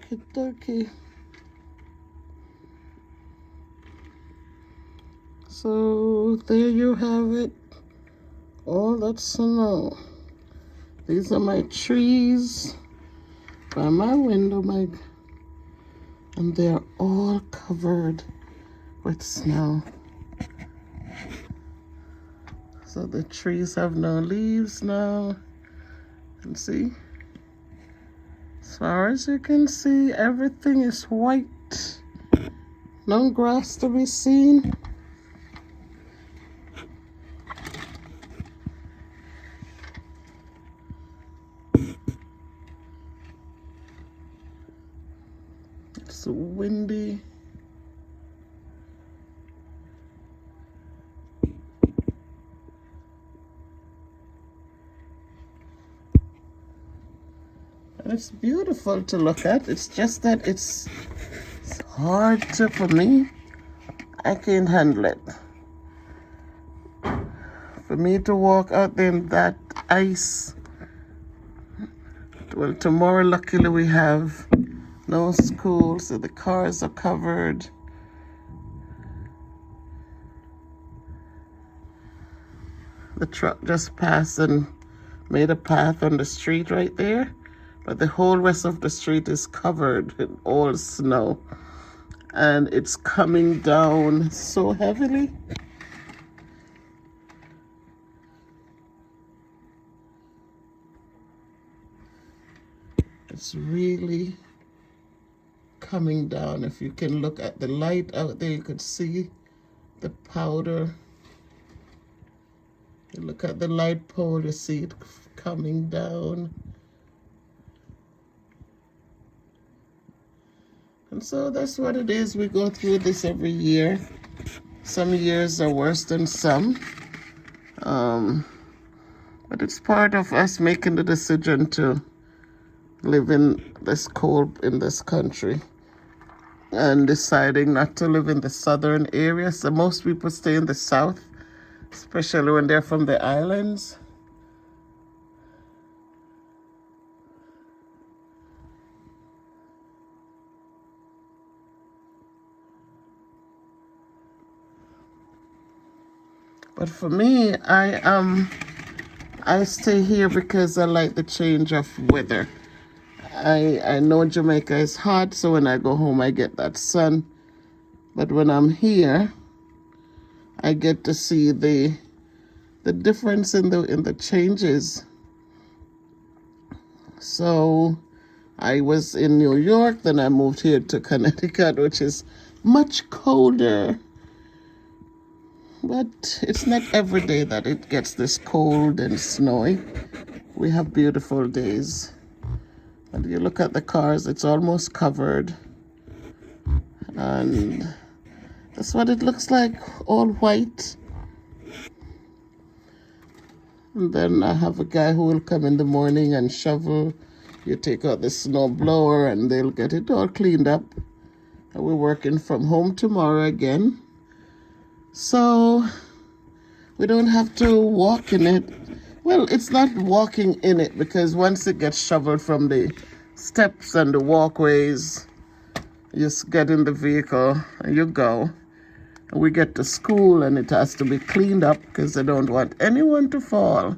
Okie dokie. So there you have it. All that snow. These are my trees by my window, and they're all covered with snow. So the trees have no leaves now. And see, as far as you can see, everything is white. No grass to be seen. It's windy. And it's beautiful to look at. It's just that it's hard to, for me, I can't handle it. For me to walk out there in that ice. Well, tomorrow, luckily, we have no school, so the cars are covered. The truck just passed and made a path on the street right there, but the whole rest of the street is covered with all snow, and it's coming down so heavily. It's really coming down. If you can look at the light out there, you could see the powder. You look at the light pole, you see it coming down. And so that's what it is. We go through this every year. Some years are worse than some. But it's part of us making the decision to live in this cold in this country and deciding not to live in the southern area. So most people stay in the south, especially when they're from the islands. But for me, I stay here because I like the change of weather. I know Jamaica is hot, so when I go home, I get that sun. But when I'm here, I get to see the difference in the changes. So I was in New York, then I moved here to Connecticut, which is much colder. But it's not every day that it gets this cold and snowy. We have beautiful days. And you look at the cars, it's almost covered. And that's what it looks like, all white. And then I have a guy who will come in the morning and shovel. You take out the snow blower and they'll get it all cleaned up. And we're working from home tomorrow again. So we don't have to walk in it. Well, it's not walking in it because once it gets shoveled from the steps and the walkways, you just get in the vehicle and you go. And we get to school and it has to be cleaned up because they don't want anyone to fall.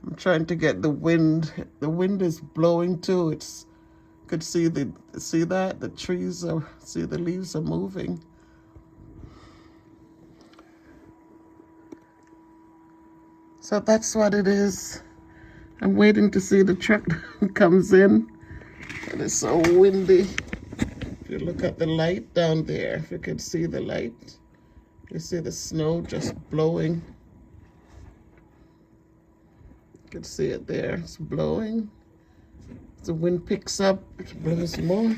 I'm trying to get the wind. The wind is blowing too. You could see that? The trees the leaves are moving. So that's what it is. I'm waiting to see the truck comes in. It is so windy. If you look at the light down there, if you can see the light, you see the snow just blowing. You can see it there. It's blowing. As the wind picks up, it blows more.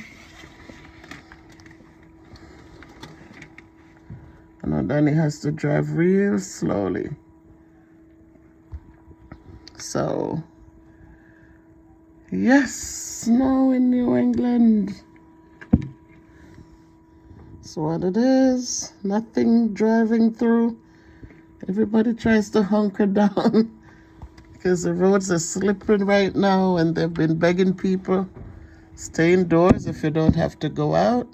And now Danny has to drive real slowly. So, yes, snow in New England. That's what it is. Nothing driving through. Everybody tries to hunker down because the roads are slipping right now and they've been begging people Stay indoors if you don't have to go out.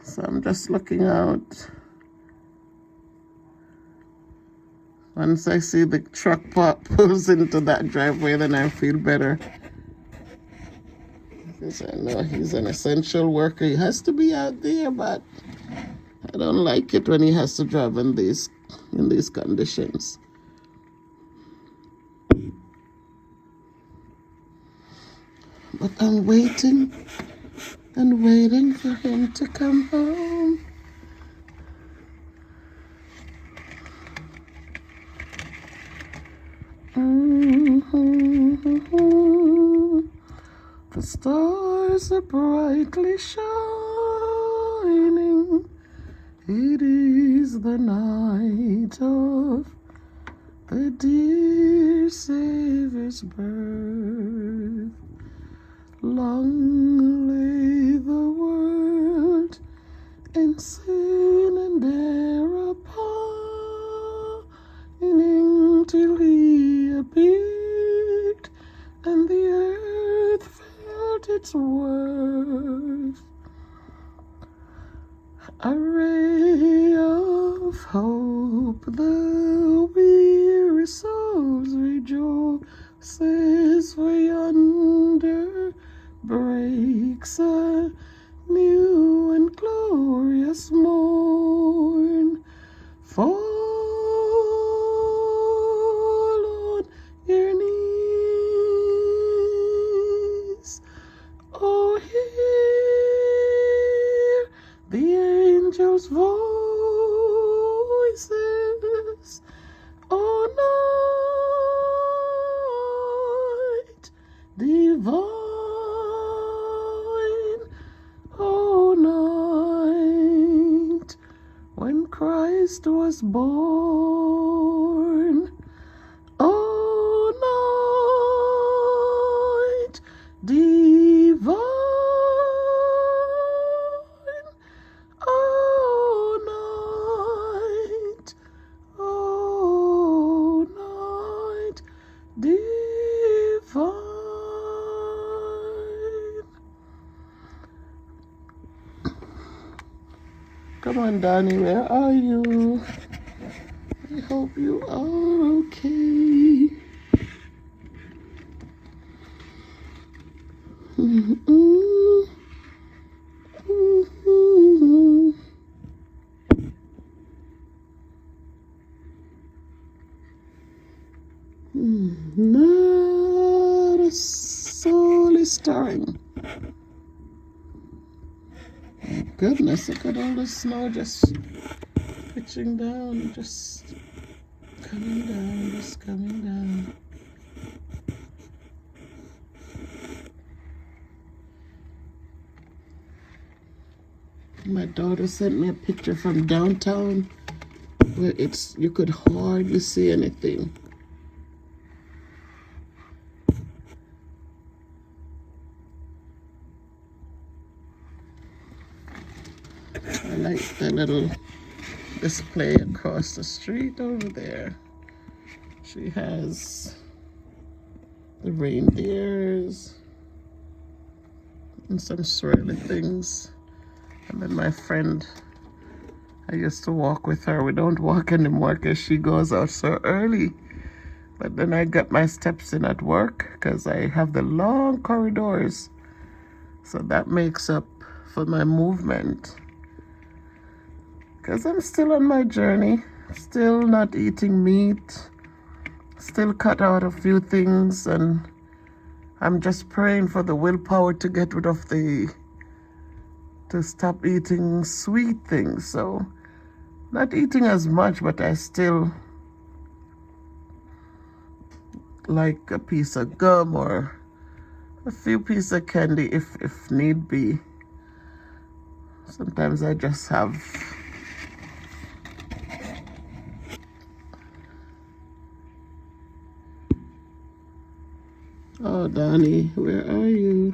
So I'm just looking out. Once I see the truck pulls into that driveway, then I feel better. Because I know he's an essential worker. He has to be out there, but I don't like it when he has to drive in these conditions. But I'm waiting and waiting for him to come home. The stars are brightly shining. It is the night of the dear Savior's birth. Long lay the world in sin and error pining till he appeared, and the earth felt its worth. A ray of hope, the weary souls rejoices, for yonder breaks a new and glorious morn. Fall on your knees, oh, hear the angels' voices, oh, night divine, oh, night when Christ was born, oh, night divine, oh, night, oh, night divine. Come on, Donnie, where are you? I hope you are okay. Not a soul is stirring. Goodness, look at all the snow just pitching down, just coming down, just coming down. My daughter sent me a picture from downtown where you could hardly see anything. I like the little display across the street over there. She has the reindeers and some swirly things. And then my friend, I used to walk with her. We don't walk anymore because she goes out so early. But then I got my steps in at work because I have the long corridors. So that makes up for my movement. Because I'm still on my journey, still not eating meat, still cut out a few things, and I'm just praying for the willpower to get rid of to stop eating sweet things. So not eating as much, but I still like a piece of gum or a few pieces of candy if need be. Sometimes I just have Oh, Donnie, where are you?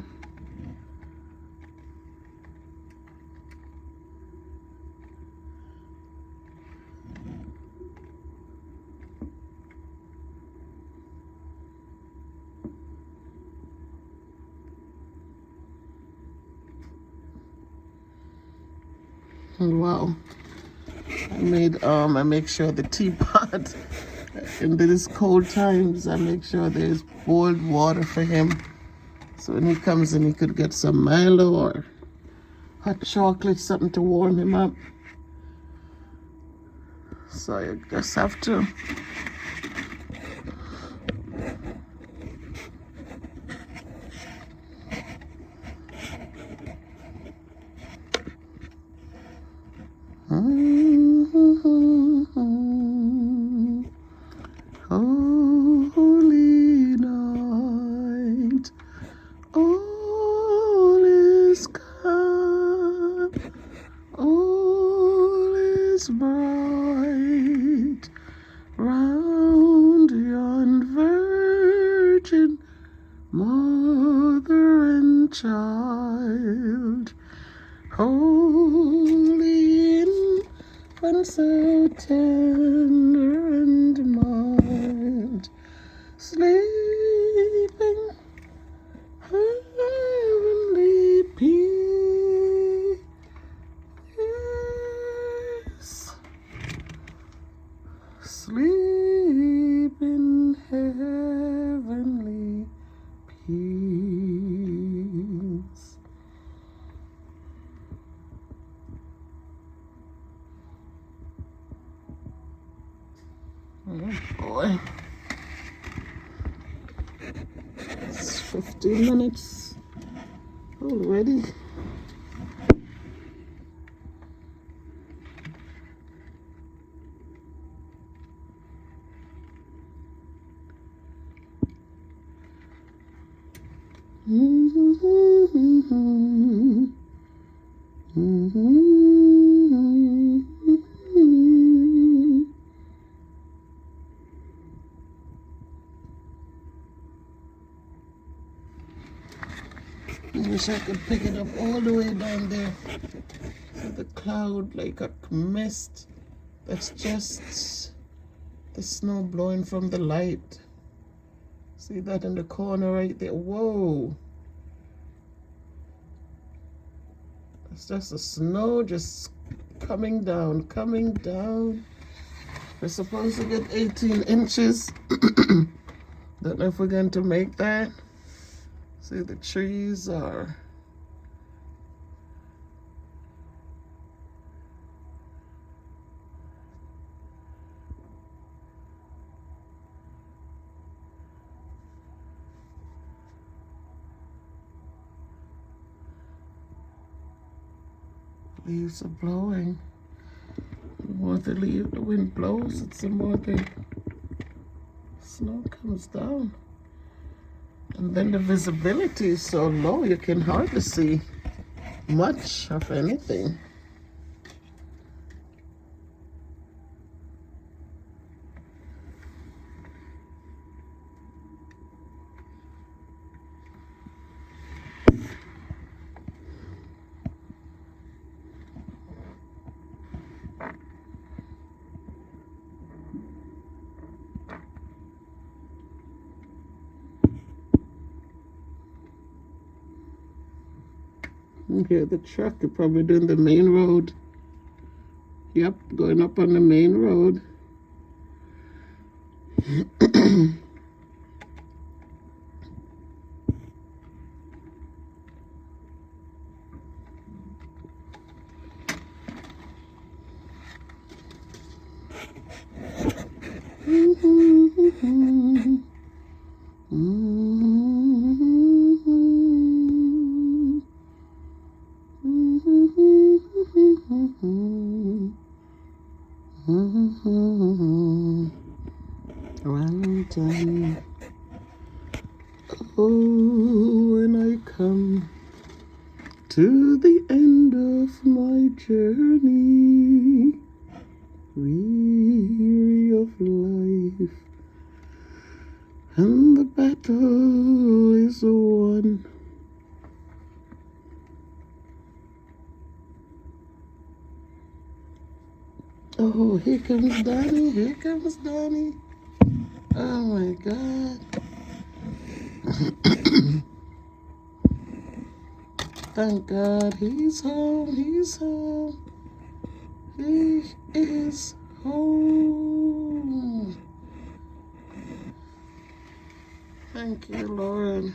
Wow. I make sure the teapot in these cold times, I make sure there's boiled water for him. So when he comes in, he could get some Milo or hot chocolate, something to warm him up. So you just have to holy night, all is calm, all is bright, round yon virgin mother and child, holy infant so tender and mild, sleeping heavenly peace, sleep in heavenly peace. Oh boy. It's 15 minutes already. I wish I could pick it up all the way down there. So the cloud like a mist. That's just the snow blowing from the light. See that in the corner right there? Whoa. It's just the snow just coming down, coming down. We're supposed to get 18 inches. Don't know if we're going to make that. See, the trees are leaves are blowing. The more the wind blows, it's the more the snow comes down. And then the visibility is so low, you can hardly see much of anything. Here, the truck, you're probably doing the main road. Yep, going up on the main road. Valentine. Oh, when I come to the end of my journey, weary of life, and the battle is won. Oh, here comes Donnie, here comes Donnie. Oh my God. Thank God he's home, he's home. He is home. Thank you, Lord.